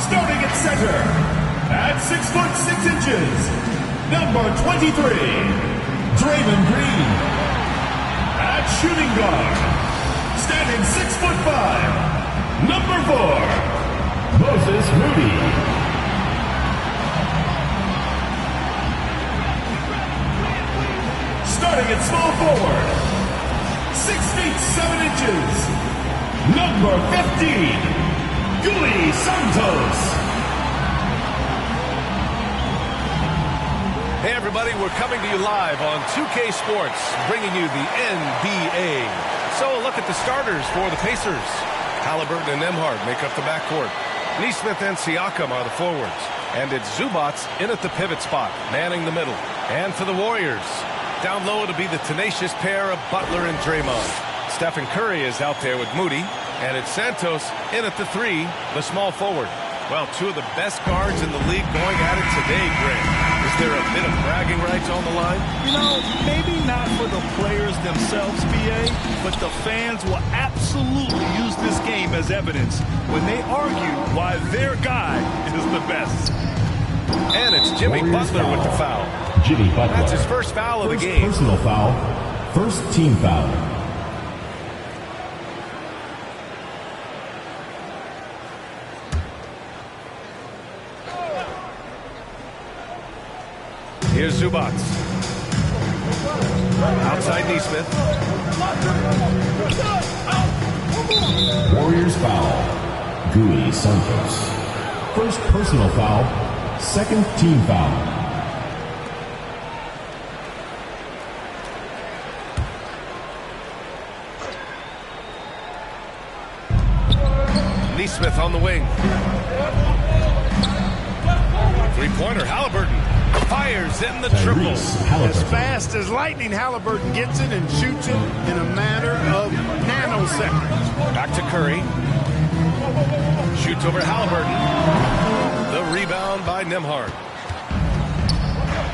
Starting at center, at 6 foot 6 inches, number 23, Draymond Green. At shooting guard, standing 6 foot 5, number 4, Moses Moody. Starting at small forward, 6 feet 7 inches, number 15, Gully Santos. Hey everybody, we're coming to you live on 2K Sports, bringing you the NBA. So a look at the starters for the Pacers. Halliburton and Nembhard make up the backcourt. Nesmith and Siakam are the forwards. And it's Zubac in at the pivot spot, manning the middle. And for the Warriors, down low to be the tenacious pair of Butler and Draymond. Stephen Curry is out there with Moody. And it's Santos in at the 3, the small forward. Well, two of the best guards in the league going at it today, Greg. Is there a bit of bragging rights on the line? You know, maybe not for the players themselves, BA, but the fans will absolutely use this game as evidence when they argue why their guy is the best. And it's Jimmy Butler with the foul. Jimmy Butler. That's his first foul of the game. Personal foul, first team foul. Here's Zubac. Outside Nesmith. Warriors foul. Gully Santos. First personal foul, second team foul. Nesmith on the wing. Three-pointer, Halliburton. Fires in the triple. As fast as lightning, Halliburton gets it and shoots it in a matter of nanoseconds. Back to Curry. Shoots over Halliburton. The rebound by Nembhard.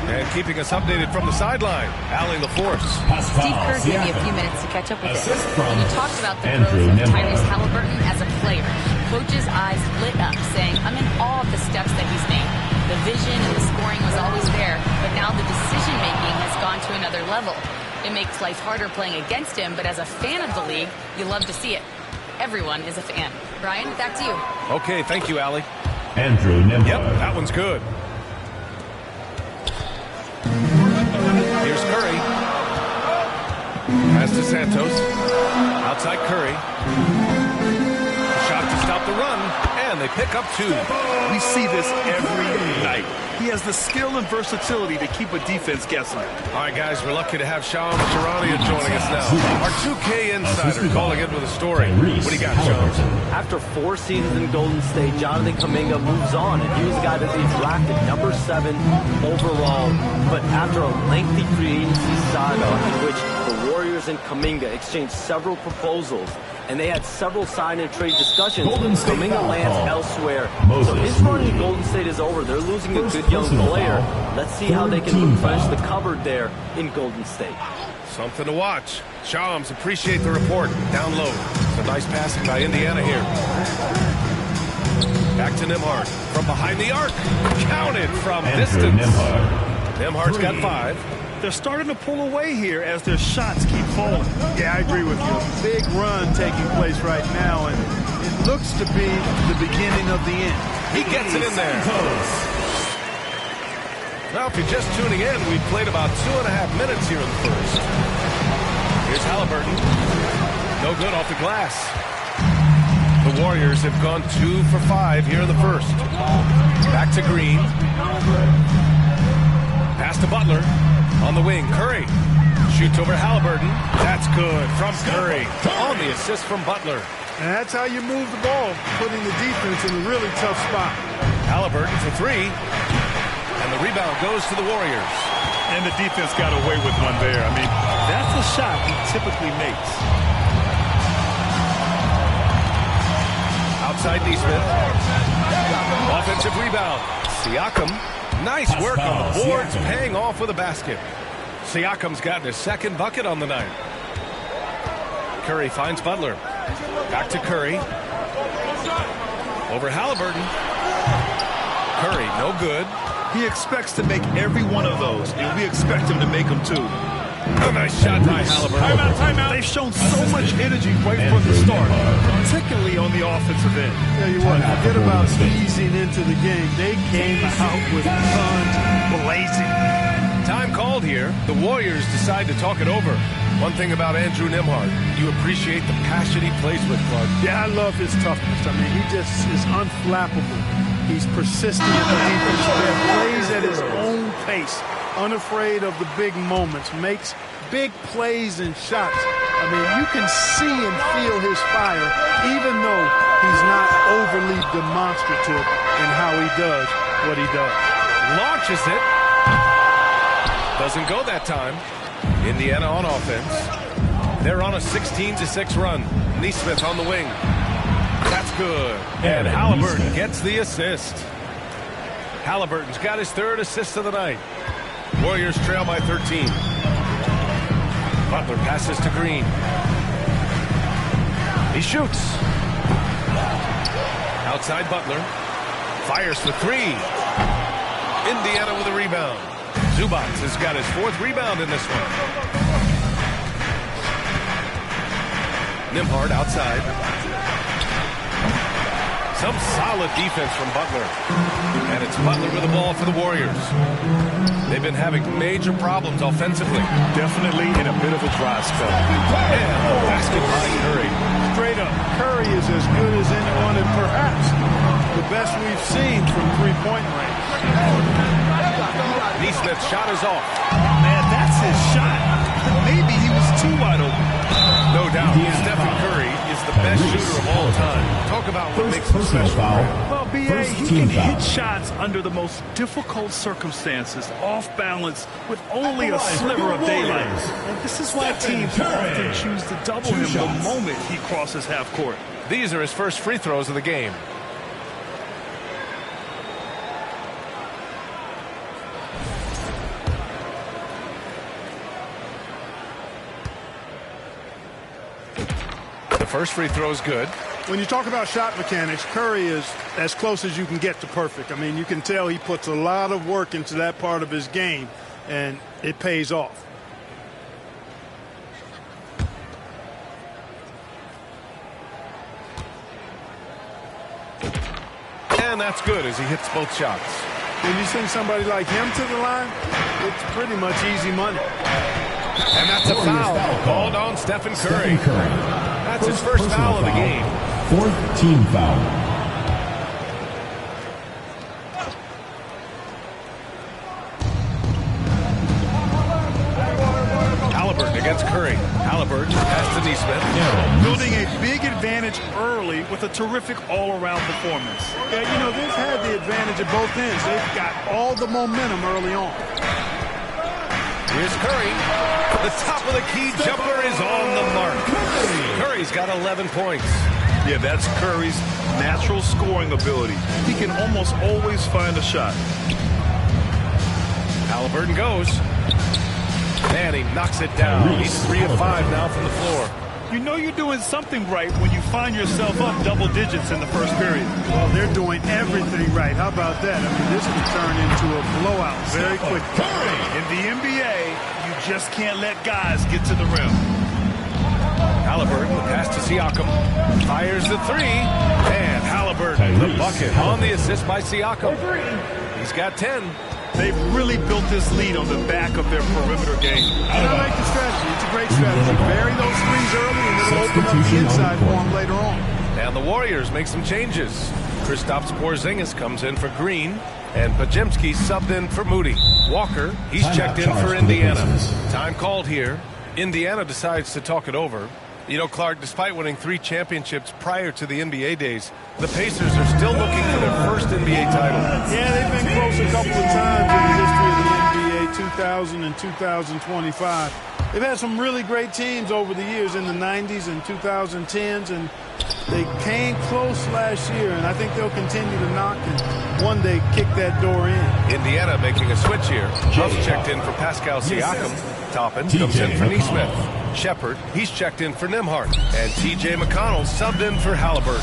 And keeping us updated from the sideline, Allie LaForce. Steve Kerr gave you a few minutes to catch up with it. And you talked about the growth of Tyrese Halliburton as a player. Coach's eyes lit up, saying, I'm in awe of the steps that he's made. The vision and the scoring was always there, but now the decision-making has gone to another level. It makes life harder playing against him, but as a fan of the league, you love to see it. Everyone is a fan. Brian, back to you. Okay, thank you, Allie. Andrew Nembhard. Yep, that one's good. Here's Curry. Pass to Santos. Outside Curry. Shot to stop the run, and they pick up 2. We see this every night. He has the skill and versatility to keep a defense guessing. All right, guys, we're lucky to have Shams Charania joining us now. Our 2K insider calling in with a story. What do you got, Shams? After 4 seasons in Golden State, Jonathan Kuminga moves on, and he was a guy that they drafted number 7 overall. But after a lengthy free agency saga in which the Warriors and Kuminga exchanged several proposals, and they had several sign and trade discussions, Kuminga lands elsewhere. So his run in Golden State is over. They're losing a good young player. Let's see how they can replenish the cupboard there in Golden State. Something to watch. Shams, appreciate the report. Down low. Some nice passing by Indiana here. Back to Nembhard. From behind the arc. Counted from distance. Nembhard's got 5. They're starting to pull away here as their shots keep falling. Yeah, I agree with you. A big run taking place right now, and it looks to be the beginning of the end. He gets it in there. Now, if you're just tuning in, we've played about 2.5 minutes here in the first. Here's Halliburton. No good off the glass. The Warriors have gone 2 for 5 here in the first. Back to Green. Pass to Butler. On the wing, Curry shoots over Halliburton. That's good from Curry. On the assist from Butler. And that's how you move the ball, putting the defense in a really tough spot. Halliburton for 3. And the rebound goes to the Warriors. And the defense got away with one there. I mean, that's a shot he typically makes. Outside Nesmith. Offensive rebound. Siakam. Nice work on the boards, paying off with a basket. Siakam's gotten his second bucket on the night. Curry finds Butler. Back to Curry. Over Halliburton. Curry, no good. He expects to make every one of those, and we expect him to make them too. A nice shot by Halliburton. Timeout, timeout. They've shown so much energy right from the start, particularly on the offensive end. Tell you what, forget about easing into the game. They came out with guns blazing. Time called here. The Warriors decide to talk it over. One thing about Andrew Nembhard, you appreciate the passion he plays with, Clark. Yeah, I love his toughness. I mean, he just is unflappable. He's persistent in the defensive end, plays at his own pace, unafraid of the big moments, makes big plays and shots. I mean, you can see and feel his fire, even though he's not overly demonstrative in how he does what he does. Launches it. Doesn't go that time. Indiana on offense. They're on a 16-6 run. Neesmith on the wing. That's good. And Halliburton gets the assist. Halliburton's got his third assist of the night. Warriors trail by 13. Butler passes to Green. He shoots. Outside Butler. Fires for three. Indiana with a rebound. Zubac has got his fourth rebound in this one. Nembhard outside. Some solid defense from Butler. And it's Butler with the ball for the Warriors. They've been having major problems offensively. Definitely in a bit of a dry spell. And a basket by Curry. Straight up, Curry is as good as anyone, and perhaps the best we've seen from three-point range. Neesmith's shot is off. Man, that's his shot. Maybe he was too wide open. No doubt, Stephen Curry is the best shooter of all time. Talk about what makes him special. Well, B.A., he can hit shots under the most difficult circumstances, off balance, with only a sliver of daylight. And this is why teams often choose to double him the moment he crosses half court. These are his first free throws of the game. The first free throw is good. When you talk about shot mechanics, Curry is as close as you can get to perfect. I mean, you can tell he puts a lot of work into that part of his game, and it pays off. And that's good as he hits both shots. When you send somebody like him to the line, it's pretty much easy money. And that's a foul called on Stephen Curry. That's his first foul of the game. Fourth team foul. Halliburton against Curry. Halliburton pass to Neesmith. Building a big advantage early with a terrific all-around performance. Yeah, you know, they've had the advantage at both ends. They've got all the momentum early on. Here's Curry. The top of the key jumper is on the mark. Curry's got 11 points. Yeah, that's Curry's natural scoring ability. He can almost always find a shot. Halliburton goes. And he knocks it down. He's 3 of 5 now from the floor. You know you're doing something right when you find yourself up double digits in the first period. Well, they're doing everything right. How about that? I mean, this could turn into a blowout very quickly. In the NBA, you just can't let guys get to the rim. Halliburton, the pass to Siakam. Fires the three. And Halliburton, the bucket on the assist by Siakam. He's got 10. They've really built this lead on the back of their perimeter game. And I like the strategy. It's a great strategy. Bury those threes early, and it'll open up the inside for them later on. And the Warriors make some changes. Kristaps Porzingis comes in for Green, and Podziemski subbed in for Moody. Walker, he's checked in for Indiana. Time called here. Indiana decides to talk it over. You know, Clark, despite winning 3 championships prior to the NBA days, the Pacers are still looking for their first NBA title. Yeah, they've been close a couple of times in the history of the NBA, 2000 and 2025. They've had some really great teams over the years in the 90s and 2010s, and they came close last year, and I think they'll continue to knock and one day kick that door in. Indiana making a switch here. Huff checked in for Pascal Siakam. Toppin comes in for Neesmith. Shepard, he's checked in for Nembhard. And T.J. McConnell subbed in for Halliburton.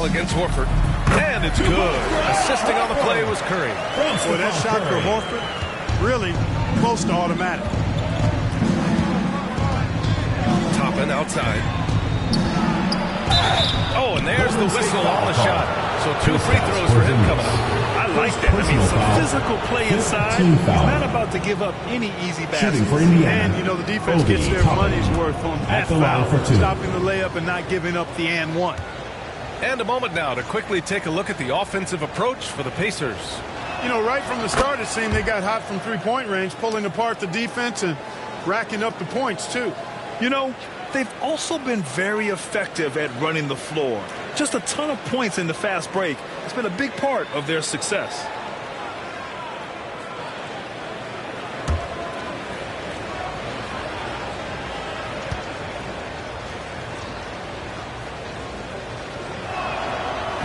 McConnell against Horford. And it's good. Assisting on the play was Curry. Boy, that shot for Horford, really close to automatic. Toppin outside. Oh, and there's the whistle on the shot. So 2 free throws for him coming up. I like that. I mean, some physical play inside. He's not about to give up any easy baskets. And, you know, the defense gets their money's worth on that foul, stopping the layup and not giving up the and one. And a moment now to quickly take a look at the offensive approach for the Pacers. You know, right from the start, it seemed they got hot from three-point range, pulling apart the defense and racking up the points, too. You know, they've also been very effective at running the floor. Just a ton of points in the fast break. It's been a big part of their success.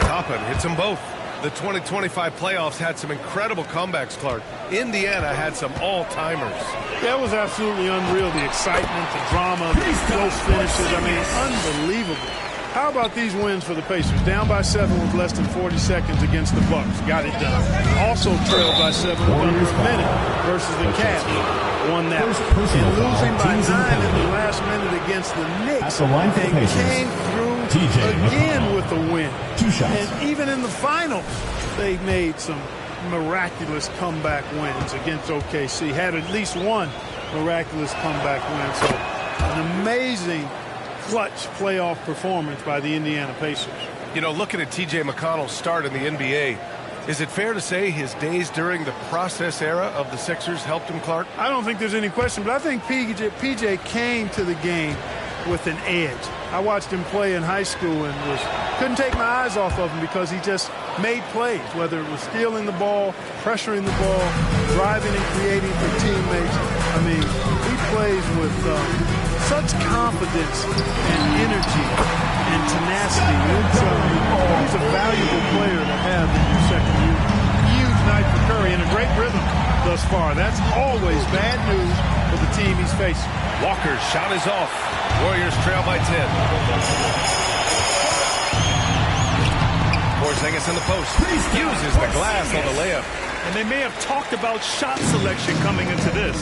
Toppin hits them both. The 2025 playoffs had some incredible comebacks, Clark. Indiana had some all-timers. That was absolutely unreal. The excitement, the drama, the close finishes. I mean, unbelievable. How about these wins for the Pacers? Down by 7 with less than 40 seconds against the Bucks. Got it done. Also trailed by 7 with under a minute versus the Cavs. Won that. And losing by 9 in the last minute against the Knicks. They came through again with the win. 2 shots. And even in the finals, they made some miraculous comeback wins against OKC. Had at least one miraculous comeback win. So an amazing clutch playoff performance by the Indiana Pacers. You know, looking at T.J. McConnell's start in the NBA, is it fair to say his days during the process era of the Sixers helped him, Clark? I don't think there's any question, but I think PJ came to the game with an edge. I watched him play in high school and couldn't take my eyes off of him because he just made plays, whether it was stealing the ball, pressuring the ball, driving and creating for teammates. I mean, he plays with such confidence and energy and tenacity. He's a valuable player to have in your second year. Huge night for Curry and a great rhythm thus far. That's always bad news for the team he's facing. Walker's shot is off. Warriors trail by 10. Porzingis in the post. Uses the glass on the layup. And they may have talked about shot selection coming into this.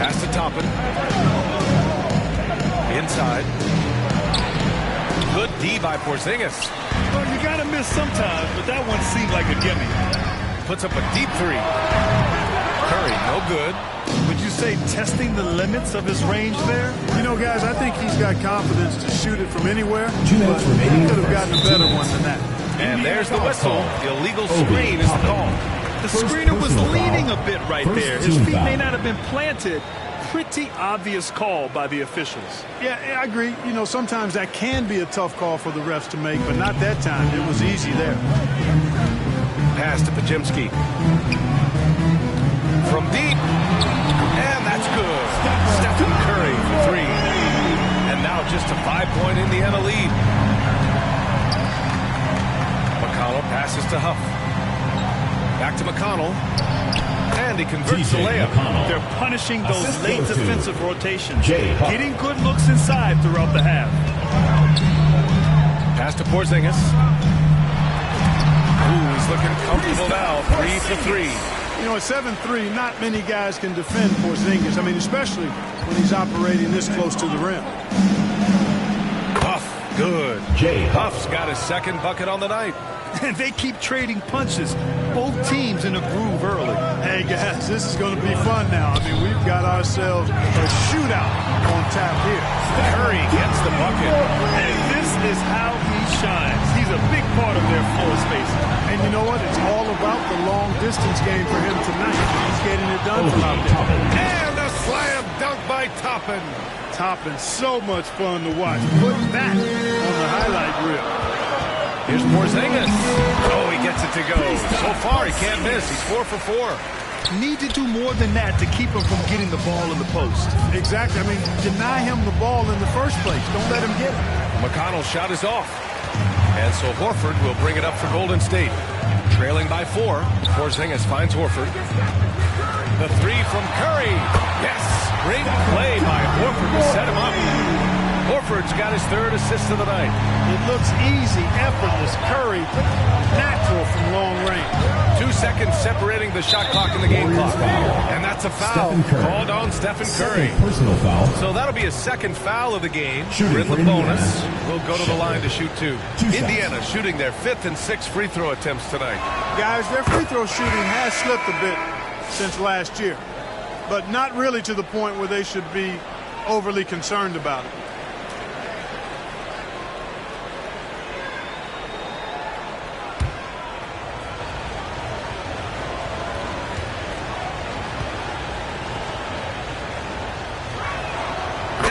Pass to Toppin. Inside. Good D by Porzingis. Well, you got to miss sometimes, but that one seemed like a gimme. Puts up a deep 3. Curry, no good. Would you say testing the limits of his range there? You know, guys, I think he's got confidence to shoot it from anywhere, but he could have gotten a better one than that. And there's the whistle. The illegal screen is the call. The screener was leaning a bit right there. His feet may not have been planted. Pretty obvious call by the officials. Yeah, I agree. You know, sometimes that can be a tough call for the refs to make, but not that time. It was easy there. Pass to Pajemski. From deep. And that's good. Stephen Curry for 3. And now just a 5-point Indiana lead. McConnell passes to Huff. Back to McConnell. And he converts the layup. They're punishing those late defensive rotations. Getting good looks inside throughout the half. Pass to Porzingis. Ooh, he's looking comfortable now. 3 for 3. You know, at 7-3, not many guys can defend Porzingis. I mean, especially when he's operating this close to the rim. Huff, good. Huff's got his second bucket on the night. And they keep trading punches. Both teams in a groove early. Hey, guys, this is going to be fun now. I mean, we've got ourselves a shootout on tap here. Curry gets the bucket. And this is how he shines. He's a big part of their floor spacing. And you know what? It's all about the long-distance game for him tonight. He's getting it done from out there. And a slam dunk by Toppin. Toppin, so much fun to watch. Put that on the highlight reel. Here's Porzingis. Oh, he gets it to go. So far, he can't miss. He's 4 for 4. Need to do more than that to keep him from getting the ball in the post. Exactly. I mean, deny him the ball in the first place. Don't let him get it. McConnell's shot is off. And so Horford will bring it up for Golden State. Trailing by 4. Porzingis finds Horford. The 3 from Curry. Yes. Great play by Horford to set him up. Horford's got his third assist of the night. It looks easy, effortless. Curry, natural from long range. 2 seconds separating the shot clock and the game clock. And that's a foul called on Stephen Curry. Personal foul. So that'll be a second foul of the game. Shooting We're in the for bonus. Indiana. We'll go to the line to shoot 2. Shots. Indiana shooting their 5th and 6th free throw attempts tonight. Guys, their free throw shooting has slipped a bit since last year, but not really to the point where they should be overly concerned about it.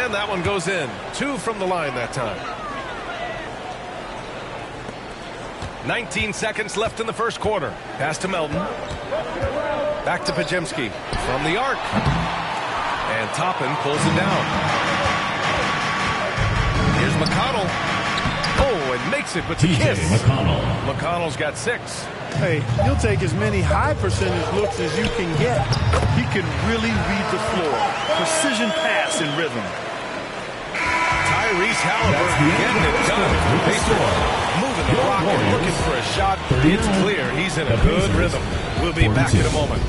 And that one goes in. 2 from the line that time. 19 seconds left in the first quarter. Pass to Melton. Back to Pajemski from the arc. And Toppin pulls it down. Here's McConnell. Oh, and makes it with the TJ kiss. McConnell. McConnell's got 6. Hey, you'll take as many high percentage looks as you can get. He can really read the floor. Precision pass and rhythm. Tyrese Halliburton getting it done. Pacers moving the rock and looking for a shot. It's clear he's in a good rhythm. We'll be back in a moment.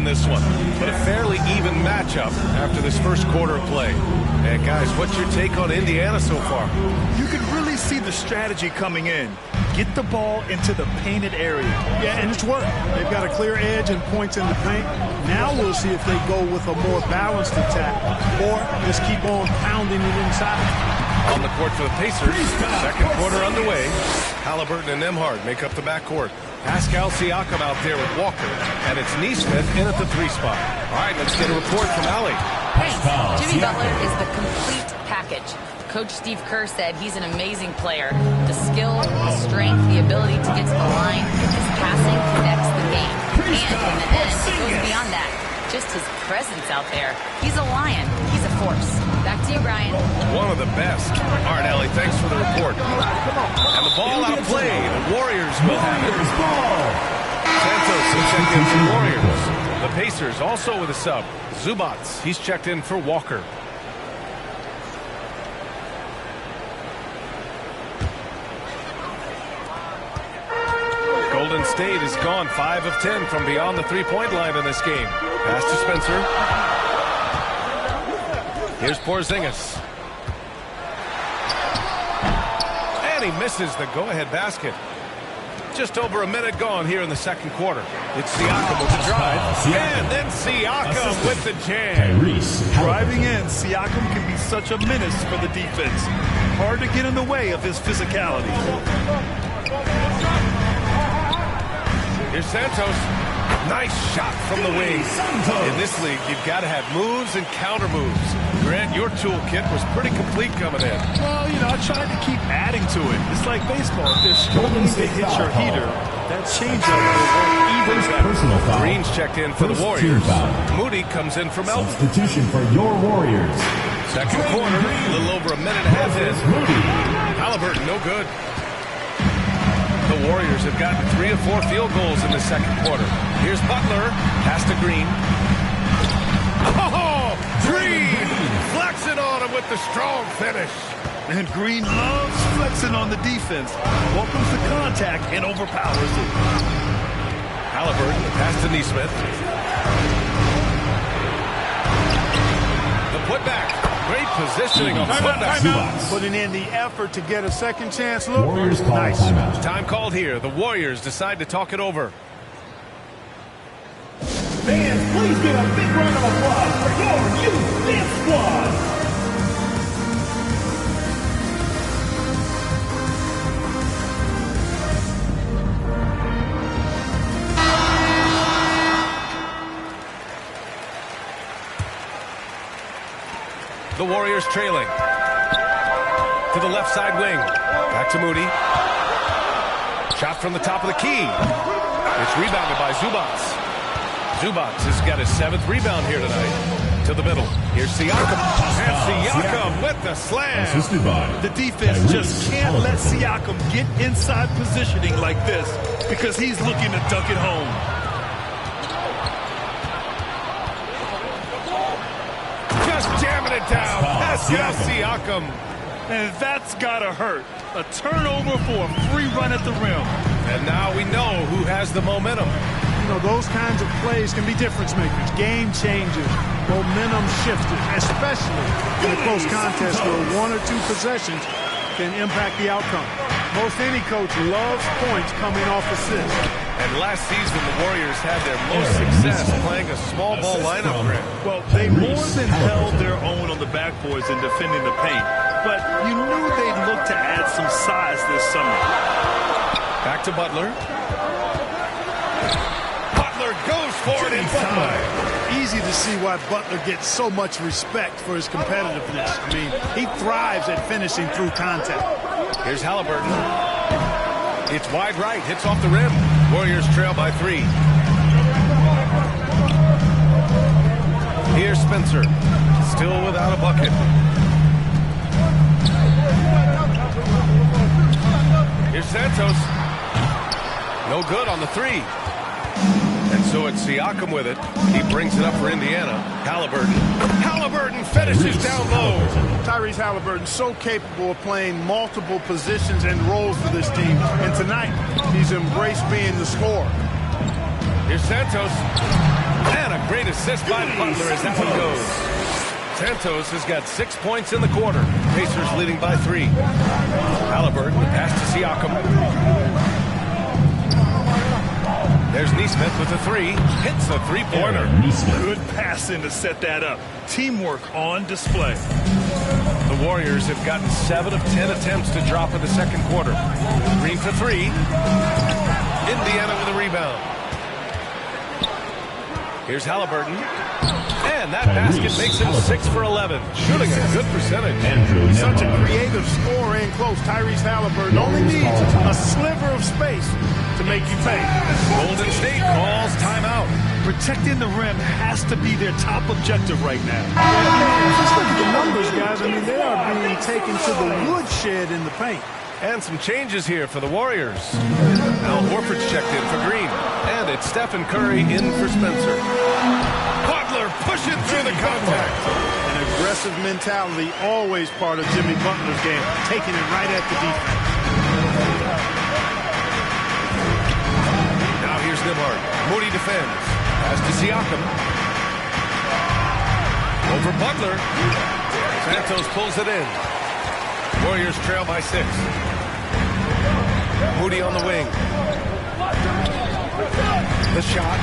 in this one, but a fairly even matchup after this first quarter of play. And guys, what's your take on Indiana so far? You can really see the strategy coming in. Get the ball into the painted area. Yeah, and it's worked. They've got a clear edge and points in the paint. Now we'll see if they go with a more balanced attack or just keep on pounding it inside. On the court for the Pacers, second quarter underway. Halliburton and Nembhard make up the backcourt. Pascal Siakam out there with Walker, and it's Neesmith in at the 3 spot. All right, let's get a report from Allie. Jimmy Butler is the complete package. Coach Steve Kerr said he's an amazing player. The skill, the strength, the ability to get to the line, his passing connects the game. And in the end, it goes beyond that. Just his presence out there. He's a lion. He's a force. Back to you, Brian. One of the best. All right, Allie, thanks for the report. And the ball out of play. The Warriors will have it. Santos has checked in for Warriors. The Pacers also with a sub. Zubats, he's checked in for Walker. Golden State is gone 5 of 10 from beyond the 3-point line in this game. Pass to Spencer. Here's Porzingis. And he misses the go-ahead basket. Just over a minute gone here in the second quarter. It's Siakam with the drive. And then Siakam with the jam. Driving in, Siakam can be such a menace for the defense. Hard to get in the way of his physicality. Here's Santos. Nice shot from the wing. In this league, you've got to have moves and counter moves. Grant, your toolkit was pretty complete coming in. Well, I tried to keep adding to it. It's like baseball. If they're struggling to hit your heater, that changeup will work even better. Green's checked in for the Warriors. Moody comes in for Melton. Substitution for your Warriors. Second quarter, a little over a minute and a half in. Halliburton, no good. The Warriors have gotten 3 of 4 field goals in the second quarter. Here's Butler. Pass to Green. Oh, Green flexing on him with the strong finish. And Green loves flexing on the defense. Welcomes the contact and overpowers it. Halliburton, pass to Neesmith. The putback. Great positioning on the putback. Putting in the effort to get a second chance look. Warriors call nice. timeout. Time called here. The Warriors decide to talk it over. Fans, please give a big round of applause for your youth dance squad. The Warriors trailing. To the left side wing. Back to Moody. Shot from the top of the key. It's rebounded by Zubats. Zubats has got his 7th rebound here tonight. To the middle. Here's Siakam. And Siakam with the slam. Assisted by the defense just can't let Siakam get inside positioning like this because he's looking to dunk it home. Jamming it down. Pascal Siakam. And that's gotta hurt. A turnover for a free run at the rim. And now we know who has the momentum. Those kinds of plays can be difference makers, game changers, momentum shifters, especially in a close contest where 1 or 2 possessions can impact the outcome. Most any coach loves points coming off assists. And last season, the Warriors had their most success playing a small ball lineup. Well, they more than held their own on the backboards in defending the paint. But you knew they'd look to add some size this summer. Back to Butler. Butler goes for it inside. Easy to see why Butler gets so much respect for his competitiveness. I mean, he thrives at finishing through contact. Here's Halliburton. It's wide right, hits off the rim. Warriors trail by 3. Here's Spencer, still without a bucket. Here's Santos. No good on the 3. And so it's Siakam with it. He brings it up for Indiana. Halliburton finishes down low. Tyrese Halliburton so capable of playing multiple positions and roles for this team. And tonight, he's embraced being the scorer. Here's Santos. And a great assist by Butler as that one goes. Santos has got 6 points in the quarter. Pacers leading by 3. Halliburton pass to Siakam. There's Neesmith with a 3. Hits a three-pointer. Good passing to set that up. Teamwork on display. The Warriors have gotten 7 of 10 attempts to drop in the second quarter. Green for 3. Indiana with a rebound. Here's Halliburton. And that basket makes him 6 for 11. Shooting a good percentage. Such a creative scorer in close. Tyrese Halliburton only needs a sliver of space to make you pay. Golden State calls timeout. Protecting the rim has to be their top objective right now. Just look at the numbers, guys. I mean, they are being taken to the woodshed in the paint. And some changes here for the Warriors. Al Horford's checked in for Green. And it's Stephen Curry in for Spencer. Butler pushing through the contact. An aggressive mentality, always part of Jimmy Butler's game. Taking it right at the defense. Now here's Nembhard. Moody defends. Pass to Siakam. Over Butler. Santos pulls it in. Warriors trail by 6. Moody on the wing. The shot.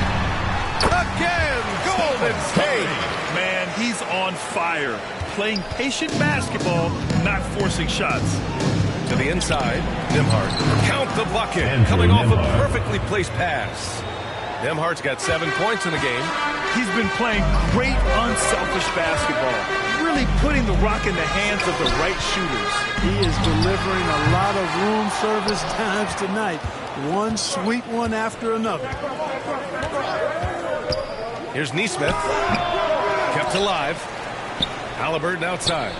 Again! Golden State! Man, he's on fire. Playing patient basketball, not forcing shots. To the inside. Nembhard. Count the bucket. Coming off a perfectly placed pass. Nembhard's got 7 points in the game. He's been playing great, unselfish basketball. Really putting the rock in the hands of the right shooters. He is delivering a lot of room service times tonight. One sweet one after another. Here's Neesmith. Kept alive. Halliburton outside.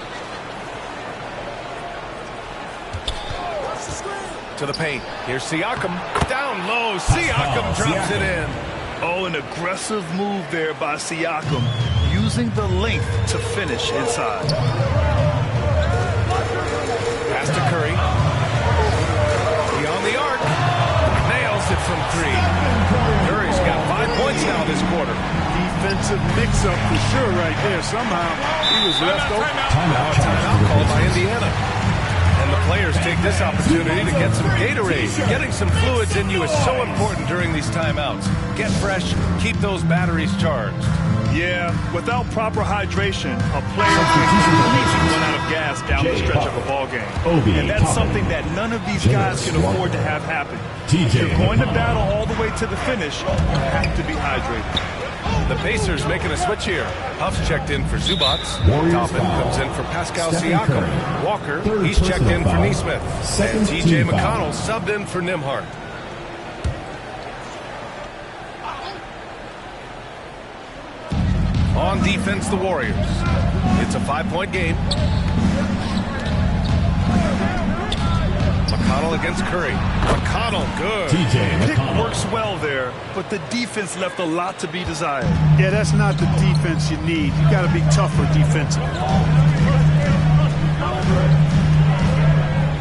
To the paint. Here's Siakam. Down low. Siakam drops it in. Oh, an aggressive move there by Siakam. Using the length to finish inside. Pass to Curry. Beyond the arc. Nails it from 3. Curry's got 5 points now this quarter. Defensive mix-up for sure right there. Somehow he was left open. Timeout called by Indiana. And the players take this opportunity to get some Gatorade. Getting some fluids in you is so important during these timeouts. Get fresh, keep those batteries charged. Yeah, without proper hydration, a player can completely run out of gas down the stretch of a ball game. And that's something that none of these guys can afford to have happen. If you're going to battle all the way to the finish, you have to be hydrated. The Pacers making a switch here. Huff's checked in for Zubac. Toppin comes in for Pascal Siakam. Walker, he's checked in for Neesmith. And T.J. McConnell subbed in for Nembhard. On defense, the Warriors. It's a 5-point game. McConnell against Curry. McConnell, good. Pick works well there, but the defense left a lot to be desired. Yeah, that's not the defense you need. You got to be tougher defensively.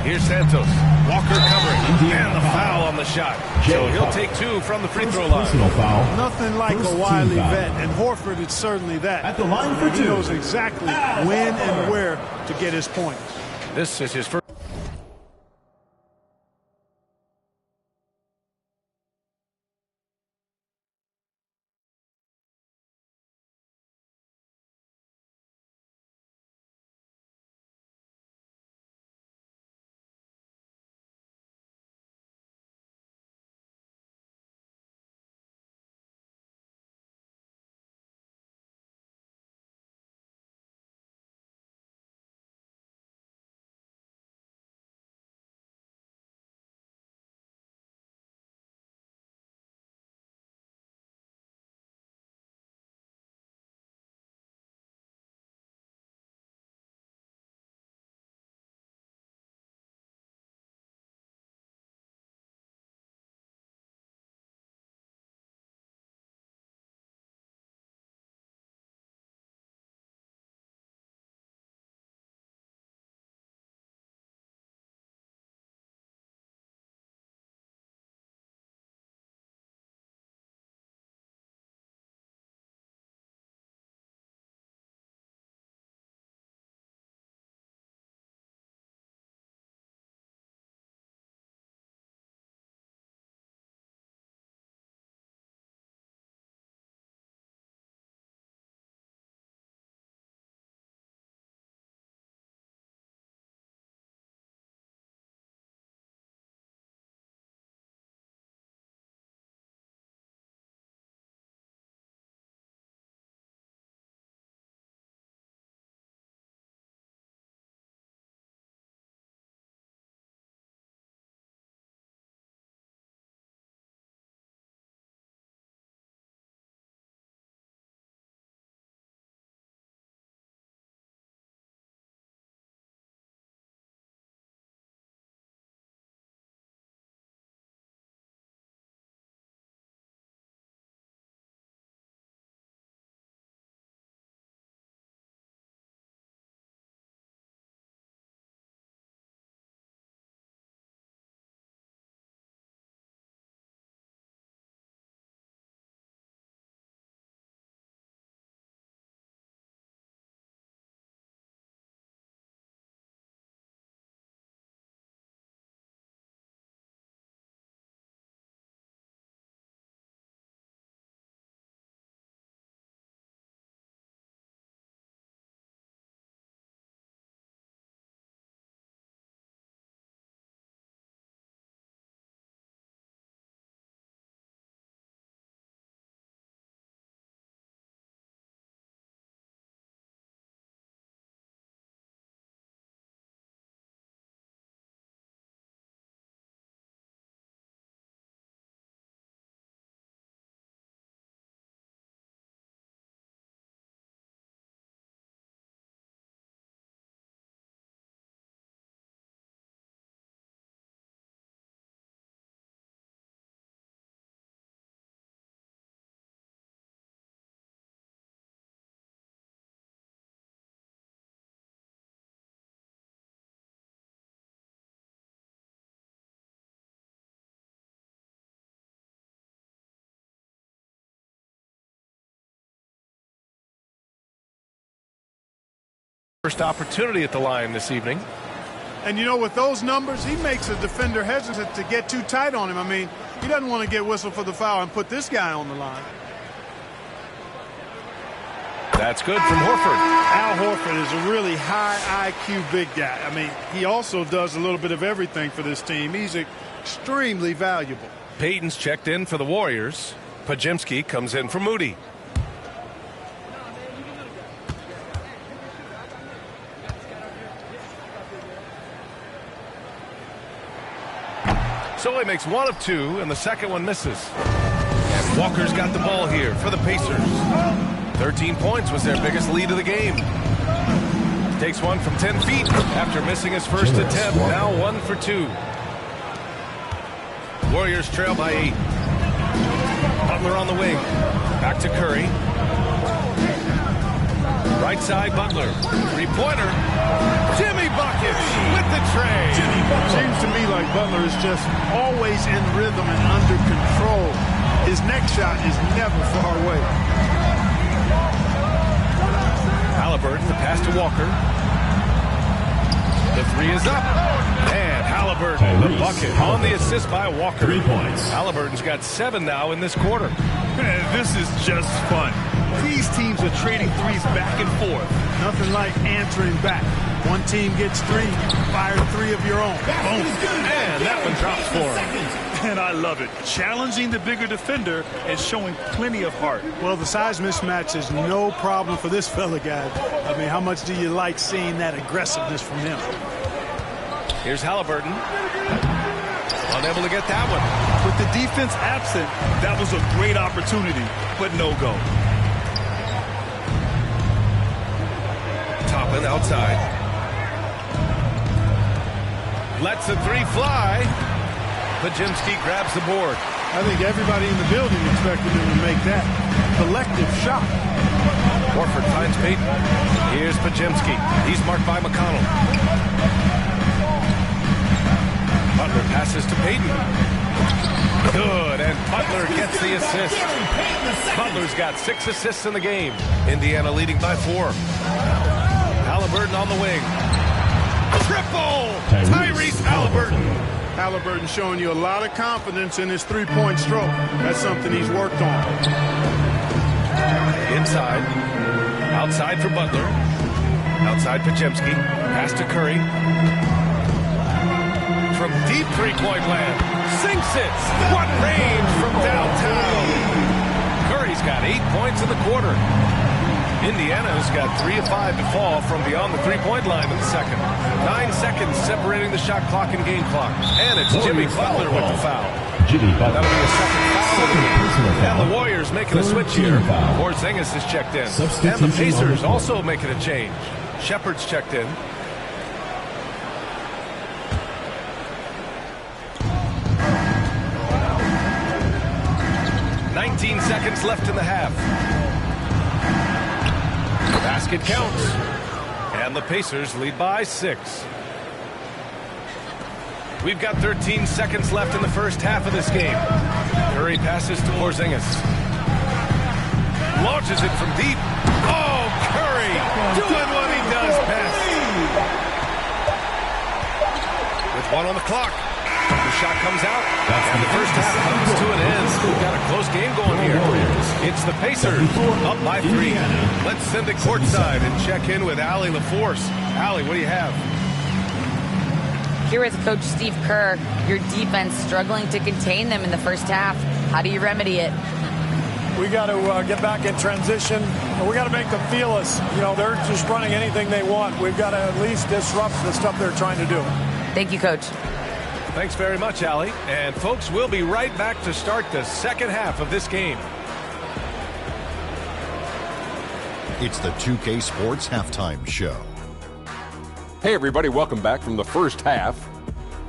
Here's Santos. Walker covering. And the foul on the shot. So he'll take 2 from the free throw line. Nothing like a wily vet, and Horford is certainly that. At the line for 2. He knows exactly when and where to get his points. This is his first. First opportunity at the line this evening. And, you know, with those numbers, he makes a defender hesitant to get too tight on him. I mean, he doesn't want to get whistled for the foul and put this guy on the line. That's good from Horford. Al Horford is a really high IQ big guy. I mean, he also does a little bit of everything for this team. He's extremely valuable. Payton's checked in for the Warriors. Pajemski comes in for Moody. So he makes one of two, and the second one misses. And Walker's got the ball here for the Pacers. 13 points was their biggest lead of the game. Takes one from 10 feet after missing his first attempt. Now 1 for 2. Warriors trail by 8. Butler on the wing. Back to Curry. Right side, Butler. Three-pointer. Jimmy buckets with the tray. Seems to me like Butler is just always in rhythm and under control. His next shot is never far away. Halliburton, the pass to Walker. The three is up. And Halliburton, the bucket on the assist by Walker. 3 points. Halliburton's got 7 now in this quarter. Man, this is just fun. These teams are trading threes back and forth. Nothing like answering back. One team gets 3, fire 3 of your own. Boom. And that one drops for him. And I love it. Challenging the bigger defender and showing plenty of heart. Well, the size mismatch is no problem for this fella, guys. I mean, how much do you like seeing that aggressiveness from him? Here's Halliburton. Unable to get that one. With the defense absent, that was a great opportunity, but no go. Toppin outside. Lets the three fly. Pajemski grabs the board. I think everybody in the building expected him to make that collective shot. Horford finds Payton. Here's Pajemski. He's marked by McConnell. Butler passes to Payton. Good, and Butler gets the assist. Butler's got 6 assists in the game. Indiana leading by 4. Halliburton on the wing. Triple! Tyrese Halliburton. Halliburton showing you a lot of confidence in his three-point stroke. That's something he's worked on. Inside. Outside for Butler. Outside Pajemski. Pass to Curry. From deep three-point land. Sinks it. What range from downtown. Curry's got 8 points in the quarter. Indiana's got 3 of 5 to fall from beyond the three-point line in the second. 9 seconds separating the shot clock and game clock. And it's Jimmy Butler with the foul. Jimmy Butler. That'll be a second foul of the game. And the Warriors making a switch here. Porzingis is checked in. And the Pacers also making a change. Shepard's checked in. $19 seconds left in the half. The basket counts. And the Pacers lead by 6. We've got 13 seconds left in the first half of this game. Curry passes to Porzingis. Launches it from deep. Oh, Curry doing what he does best. With 1 on the clock. The shot comes out, and the first half comes to an end. We've got a close game going here. It's the Pacers up by 3. Let's send it courtside and check in with Allie LaForce. Allie, what do you have? Here with Coach Steve Kerr, your defense struggling to contain them in the first half. How do you remedy it? We got to get back in transition. We got to make them feel us. You know, they're just running anything they want. We've got to at least disrupt the stuff they're trying to do. Thank you, Coach. Thanks very much, Allie. And folks, we'll be right back to start the second half of this game. It's the 2K Sports Halftime Show. Hey everybody, welcome back from the first half.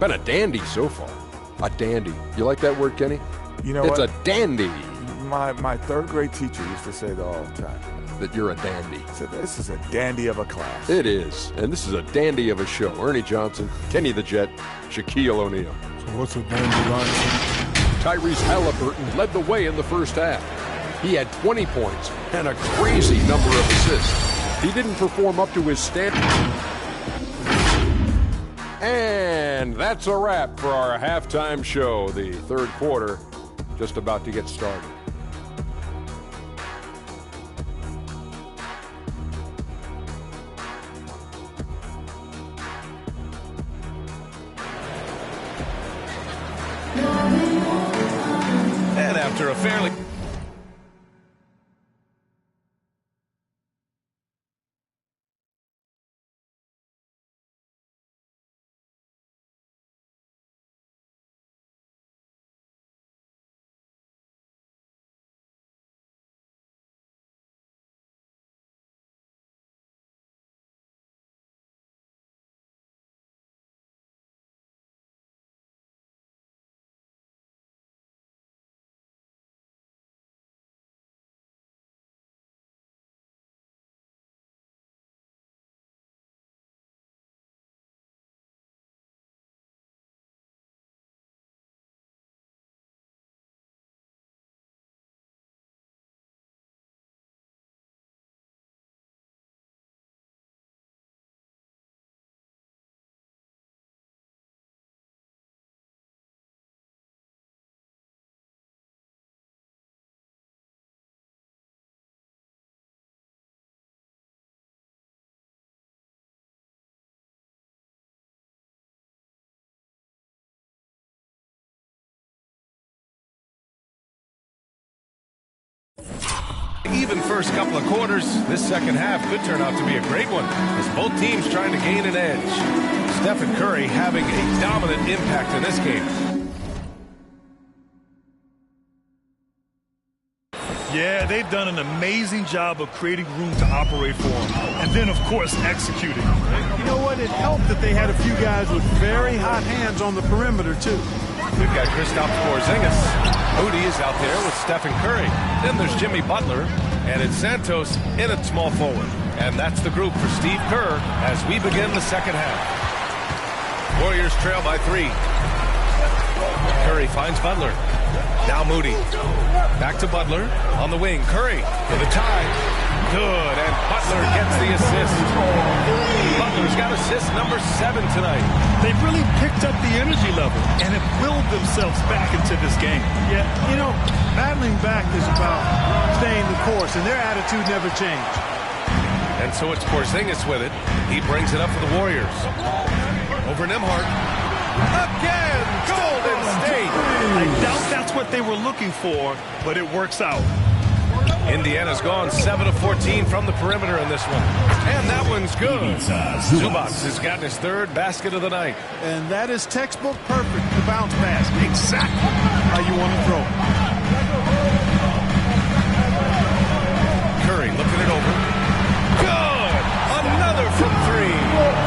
Been a dandy so far. A dandy. You like that word, Kenny? You know it's what? a dandy. My third grade teacher used to say that all the time. That you're a dandy. So this is a dandy of a class. It is. And this is a dandy of a show. Ernie Johnson, Kenny the Jet, Shaquille O'Neal. So what's a dandy line? Tyrese Halliburton led the way in the first half. He had 20 points and a crazy number of assists. He didn't perform up to his standard. And that's a wrap for our halftime show. The third quarter just about to get started. And after a fairly... Even first couple of quarters, this second half could turn out to be a great one as both teams trying to gain an edge. Stephen Curry having a dominant impact in this game. Yeah, they've done an amazing job of creating room to operate for him. And then, of course, executing. You know what? It helped that they had a few guys with very hot hands on the perimeter, too. We've got Kristaps Porzingis. Moody is out there with Stephen Curry. Then there's Jimmy Butler, and it's Santos in at small forward. And that's the group for Steve Kerr as we begin the second half. Warriors trail by 3. Curry finds Butler. Now Moody. Back to Butler on the wing. Curry for the tie. Good, and Butler gets the assist. Butler's got assist number 7 tonight. They've really picked up the energy level and have willed themselves back into this game. Yeah, you know, battling back is about staying the course, and their attitude never changed. And so it's Porzingis with it. He brings it up for the Warriors. Over Nembhard. Again, Golden State. I doubt that's what they were looking for, but it works out. Indiana's gone 7 of 14 from the perimeter in this one. And that one's good. Zubac has gotten his 3rd basket of the night. And that is textbook perfect, the bounce pass. Exactly how you want to throw it. Curry looking it over. Good! Another from 3.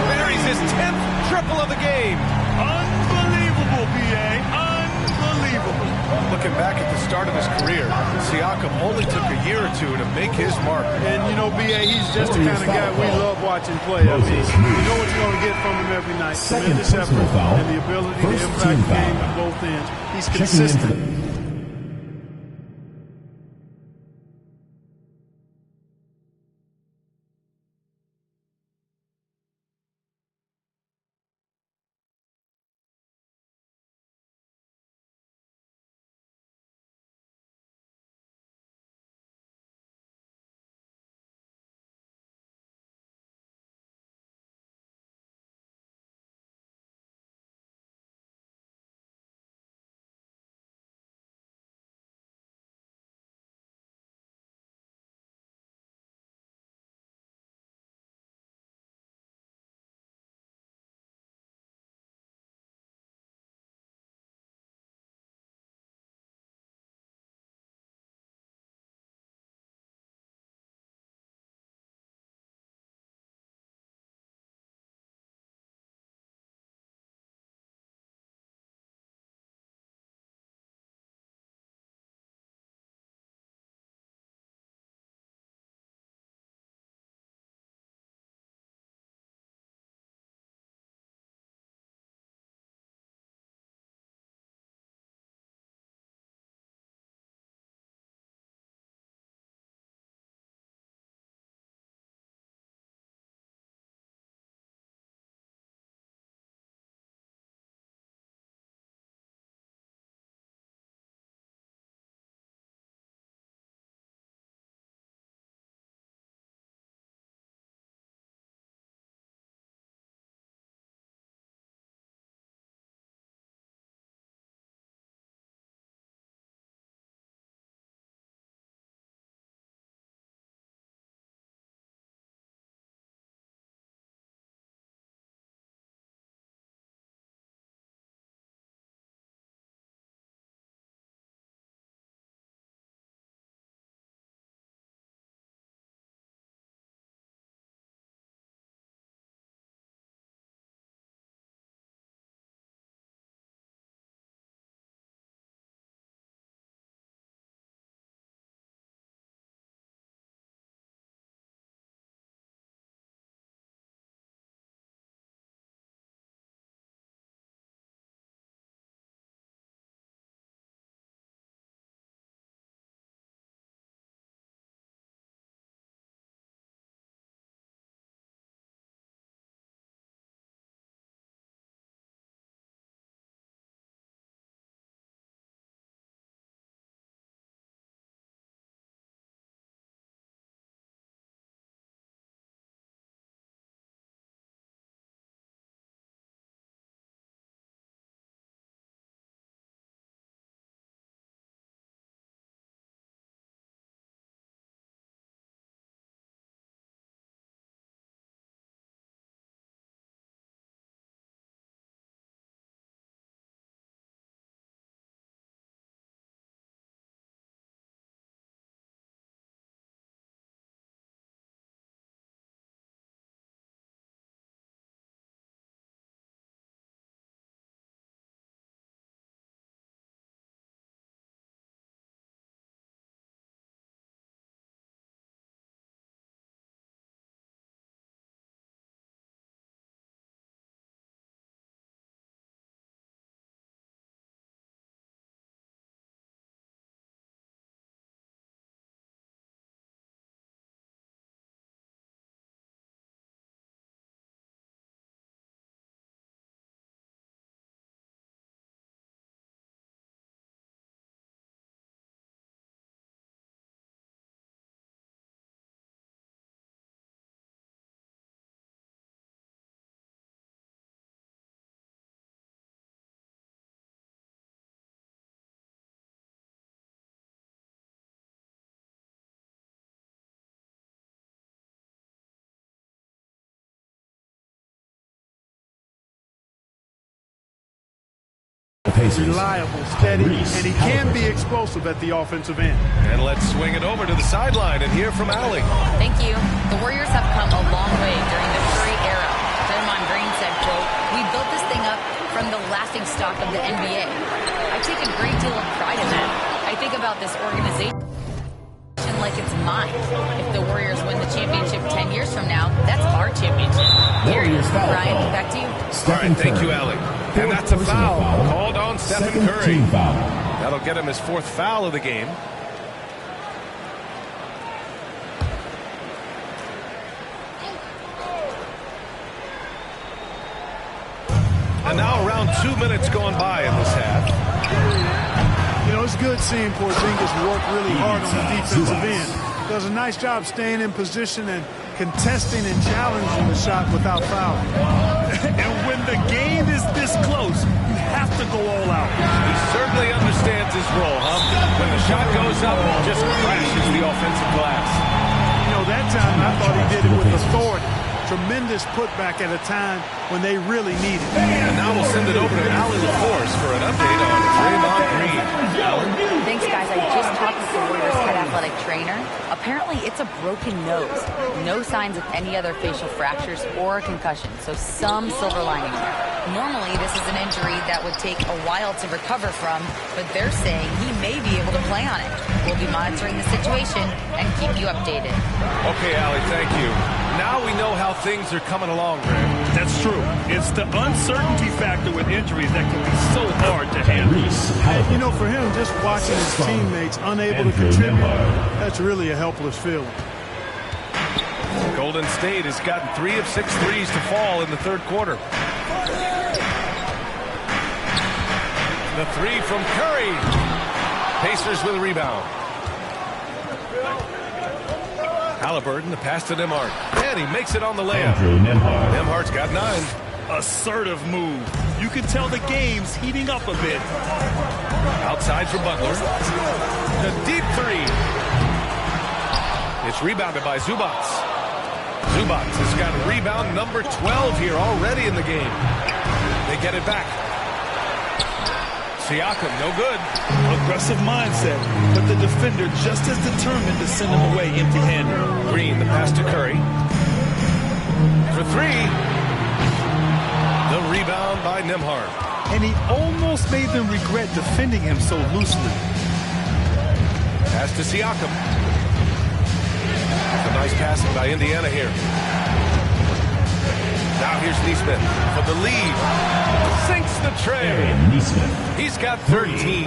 Buries his 10th triple of the game. Unbelievable, B.A. Unbelievable. Looking back at the start of his career, Siakam only took a year or 2 to make his mark. And, you know, B.A., he's just the kind of guy we love watching play. I mean, you know what you're going to get from him every night. Tremendous effort and the ability to impact the game at both ends. He's consistent. reliable, steady, and he can be explosive at the offensive end. And let's swing it over to the sideline and hear from Allie. Thank you. The Warriors have come a long way during the Curry era. Draymond Green said, quote, "We built this thing up from the laughing stock of the NBA. I take a great deal of pride in that. I think about this organization like it's mine. If the Warriors win the championship 10 years from now, that's our championship." Period. Brian, back to you. All right, thank you, Allie. And that's a foul called on Stephen Curry. That'll get him his 4th foul of the game. And now around 2 minutes going by in this half. You know, it's good seeing Porzingis work really hard on the defensive end. Does a nice job staying in position and contesting and challenging the shot without fouling. And when the game is this close, you have to go all out. He certainly understands his role, huh? When the shot goes up, it just crashes the offensive glass. You know, that time I thought he did it with authority. Tremendous putback at a time when they really need it. And now we'll send it over to Allie LaForce for an update on Draymond Green. Thanks, guys. I just talked with the Warriors head athletic trainer. Apparently, it's a broken nose. No signs of any other facial fractures or a concussion, so some silver lining there. Normally, this is an injury that would take a while to recover from, but they're saying he may be able to play on it. We'll be monitoring the situation and keep you updated. Okay, Allie, thank you. Now we know how things are coming along, Greg. That's true. It's the uncertainty factor with injuries that can be so hard to handle. And, you know, for him, just watching his teammates unable to contribute, that's really a helpless feeling. Golden State has gotten 3 of 6 threes to fall in the 3rd quarter. The 3 from Curry. Pacers with a rebound. Halliburton, the pass to Nembhard. And he makes it on the layup. Nembhard's got 9. Assertive move. You can tell the game's heating up a bit. Outside for Butler. The deep 3. It's rebounded by Zubats. Zubats has got rebound number 12 here already in the game. They get it back. Siakam, no good. Aggressive mindset, but the defender just as determined to send him away empty-handed. Green, the pass to Curry. For 3. The rebound by Nembhard. And he almost made them regret defending him so loosely. Pass to Siakam. A nice passing by Indiana here. Now here's Neesmith for the lead. Sinks the tray. He's got 13.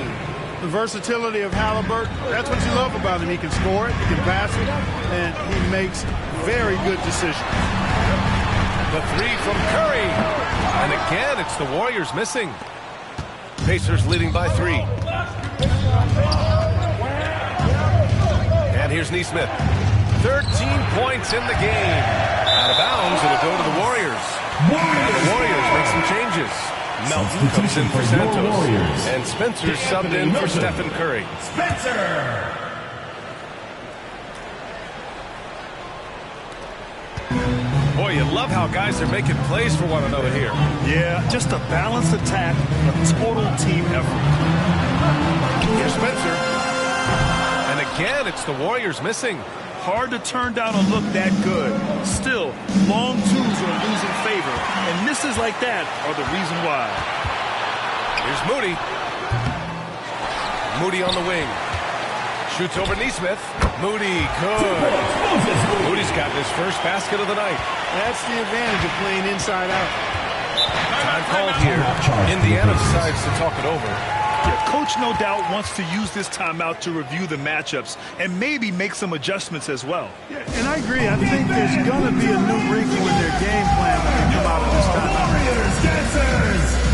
The versatility of Halliburton, that's what you love about him. He can score it, he can pass it, and he makes very good decisions. The 3 from Curry. And again, it's the Warriors missing. Pacers leading by 3. And here's Neesmith. 13 points in the game. Out of bounds, it'll go to the Warriors. The Warriors make some changes. Melton comes in for Santos. And Spencer's subbed in for Stephen Curry. Spencer! Boy, you love how guys are making plays for one another here. Yeah, just a balanced attack, a total team effort. Here's Spencer. And again, it's the Warriors missing. Hard to turn down a look that good. Still, long twos are losing favor, and misses like that are the reason why. Here's Moody. Moody on the wing. Shoots over Neesmith. Moody, good. Moody's got his first basket of the night. That's the advantage of playing inside out. Time called here. Indiana decides to talk it over. Yeah, coach no doubt wants to use this timeout to review the matchups and maybe make some adjustments as well. Yeah, and I agree. I think there's going to be a new wrinkle in their game plan when they come out of this timeout. Warriors dancers!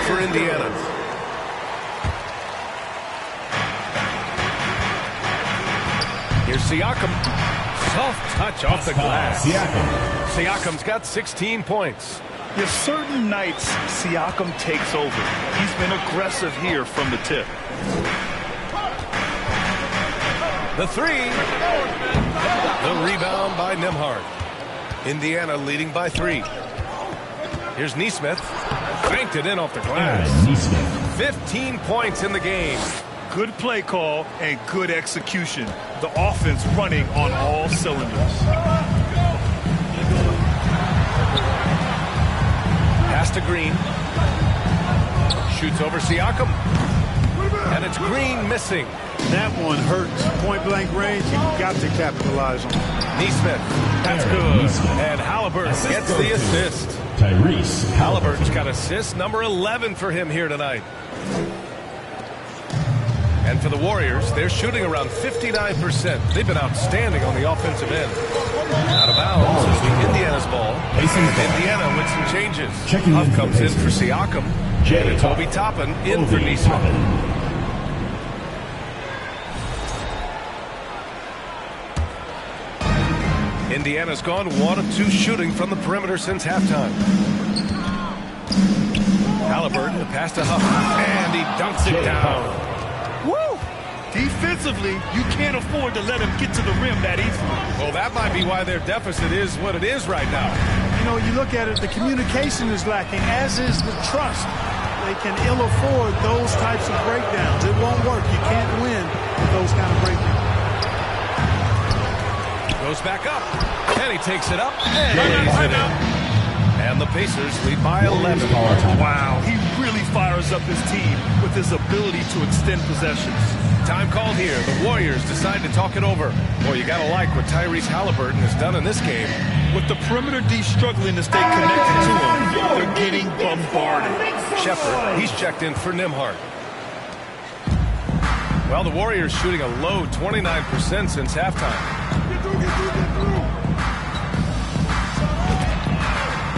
for Indiana. Here's Siakam. Soft touch off the glass. Siakam's got 16 points. There's certain nights Siakam takes over. He's been aggressive here from the tip. The three. The rebound by Nembhard. Indiana leading by 3. Here's Neesmith. Banked it in off the glass. 15 points in the game. Good play call and good execution. The offense running on all cylinders. Pass to Green. Shoots over Siakam. And it's Green missing. That one hurts. Point-blank range, you got to capitalize on it. Neesmith. That's good. And Halliburton gets the assist. Tyrese Halliburton's got assist number 11 for him here tonight. And for the Warriors, they're shooting around 59%. They've been outstanding on the offensive end. Out of bounds is the Indiana's ball. Indiana with some changes. Huff comes in for Siakam. And Toby Toppin in for Neesmith. Indiana's gone 1 of 2 shooting from the perimeter since halftime. Halliburton, the pass to Huff, and he dunks it down. Woo! Defensively, you can't afford to let him get to the rim that easily. Well, that might be why their deficit is what it is right now. You know, you look at it, the communication is lacking, as is the trust. They can ill afford those types of breakdowns. It won't work. You can't win with those kind of breakdowns. Goes back up, and he takes it up, and lays it in. And the Pacers lead by 11. Wow, he really fires up his team with his ability to extend possessions. Time called here. The Warriors decide to talk it over. Boy, you gotta like what Tyrese Halliburton has done in this game. With the perimeter D struggling to stay connected to him, they're getting bombarded. Shepherd, he's checked in for Nembhard. Well, the Warriors shooting a low 29% since halftime.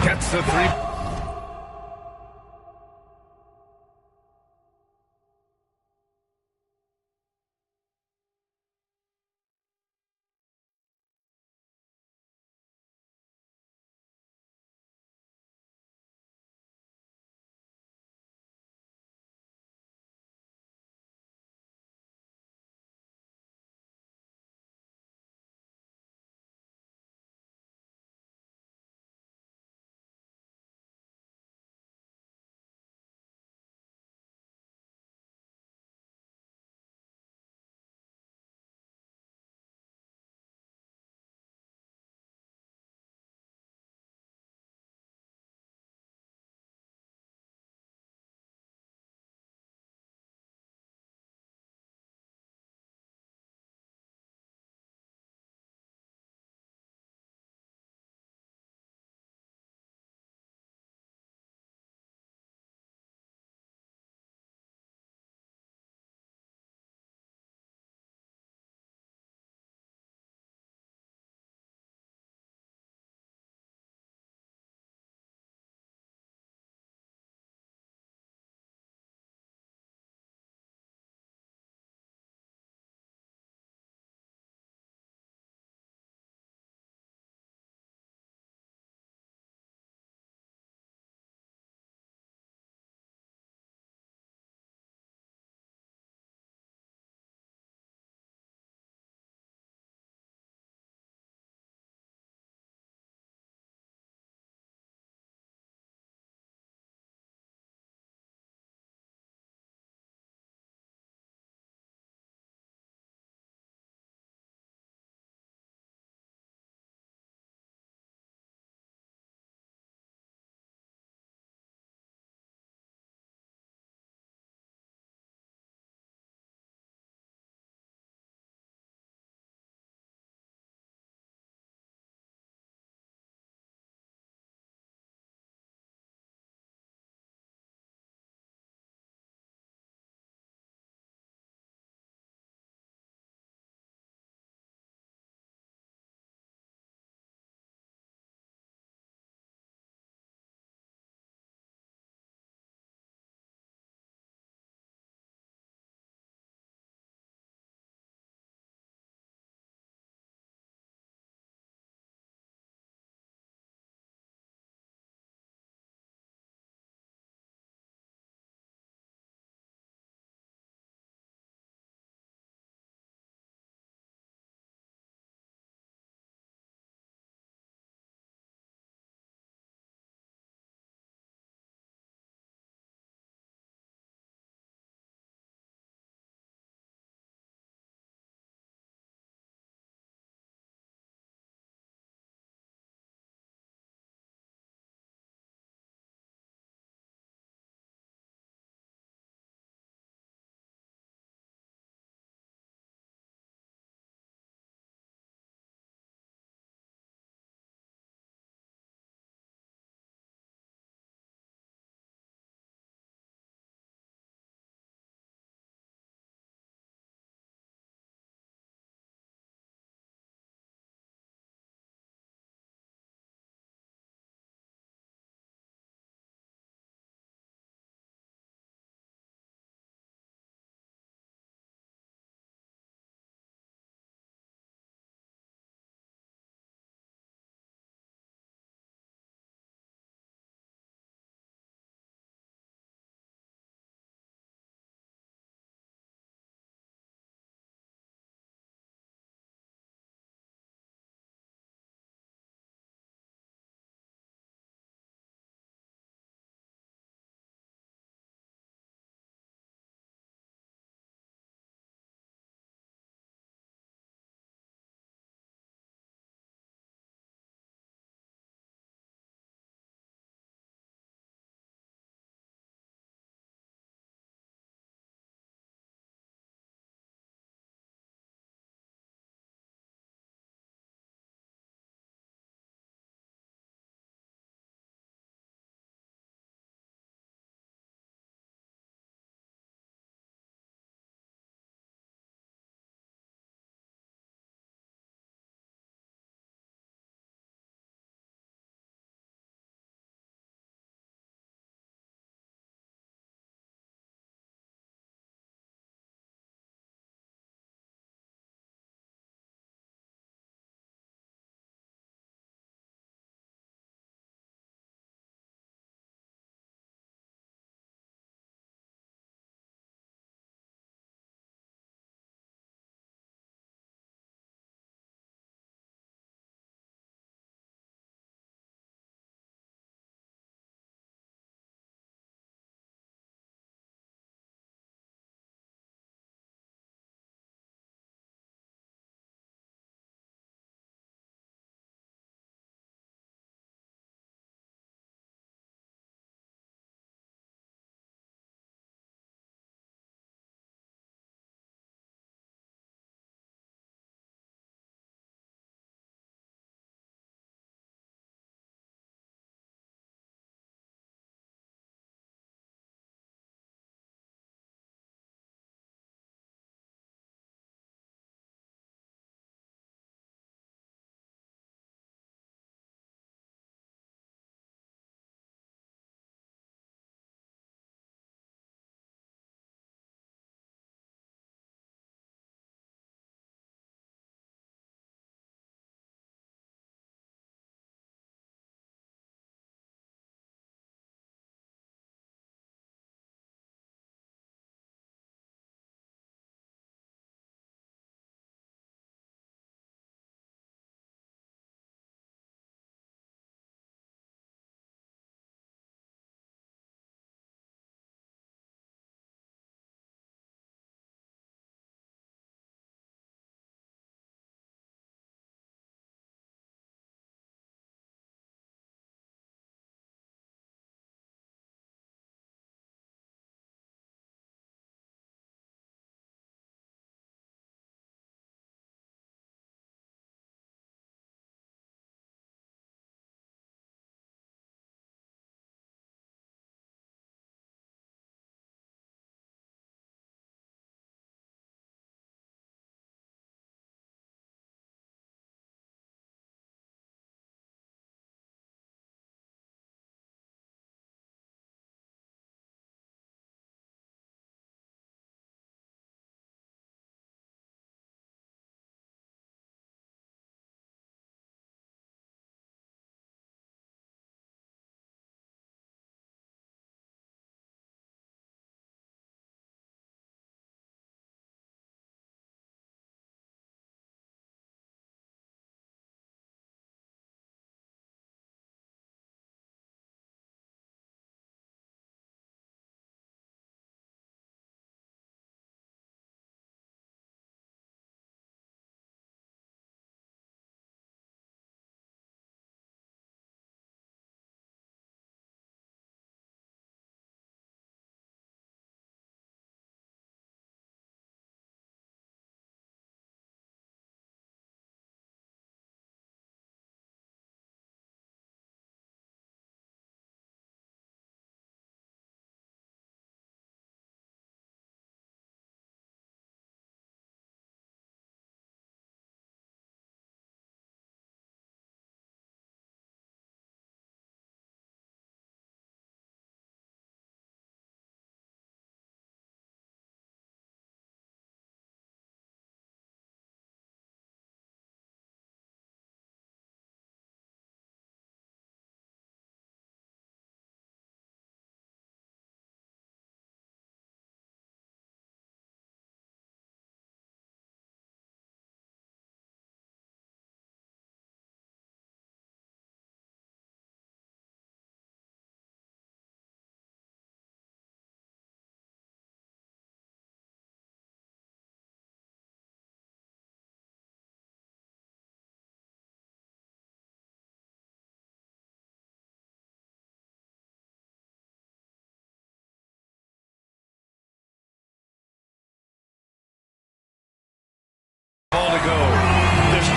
Gets the 3.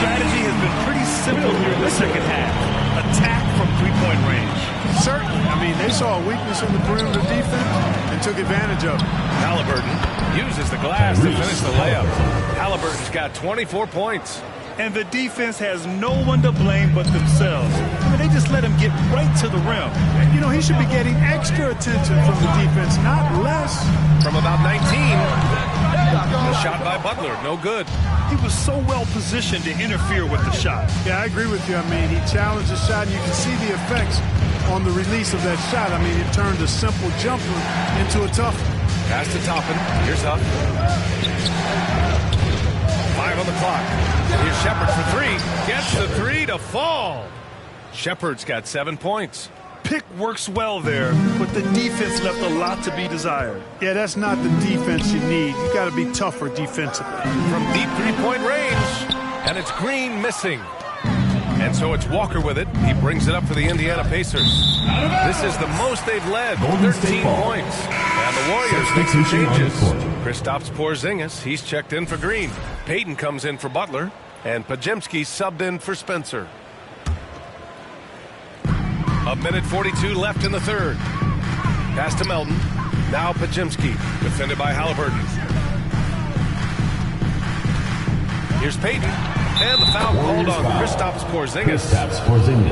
strategy has been pretty simple here in the second half. Attack from three-point range. Certainly. I mean, they saw a weakness in the perimeter defense and took advantage of it. Halliburton uses the glass to finish the layup. Halliburton's got 24 points. And the defense has no one to blame but themselves. I mean, they just let him get right to the rim. You know, he should be getting extra attention from the defense, not less. From about 19, a shot by Butler, no good. He was so well positioned to interfere with the shot. Yeah, I agree with you. I mean, he challenged the shot, and you can see the effects on the release of that shot. I mean, it turned a simple jumper into a tough one. Pass to Toppin. Here's Huff. 5 on the clock. Here's Shepard for 3. Gets the 3 to fall. Shepard's got 7 points. Pick works well there, but the defense left a lot to be desired. Yeah, that's not the defense you need. You got to be tougher defensively. From deep three-point range, and it's Green missing. And so it's Walker with it. He brings it up for the Indiana Pacers. This is the most they've led, 13 points. And the Warriors make some changes. Kristaps Porzingis, he's checked in for Green. Payton comes in for Butler, and Podziemski subbed in for Spencer. A minute 42 left in the third. Pass to Melton. Now Podziemski, defended by Halliburton. Here's Payton. And the foul called on Kristaps Porzingis.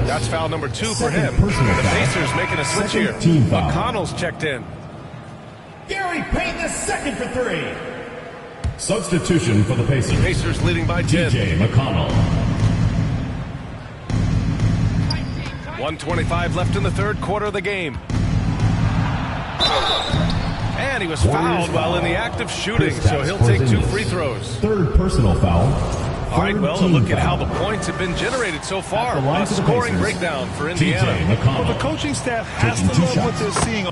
That's foul number 2 for him. The Pacers making a switch here. McConnell's checked in. Gary Payton the second for 3. Substitution for the Pacers. Pacers leading by 10. TJ McConnell. 1:25 left in the third quarter of the game. And he was fouled while in the act of shooting, so he'll take 2 free throws. Third personal foul. All right, well, a look at how the points have been generated so far. A scoring breakdown for Indiana. Well, the coaching staff has to love what they're seeing.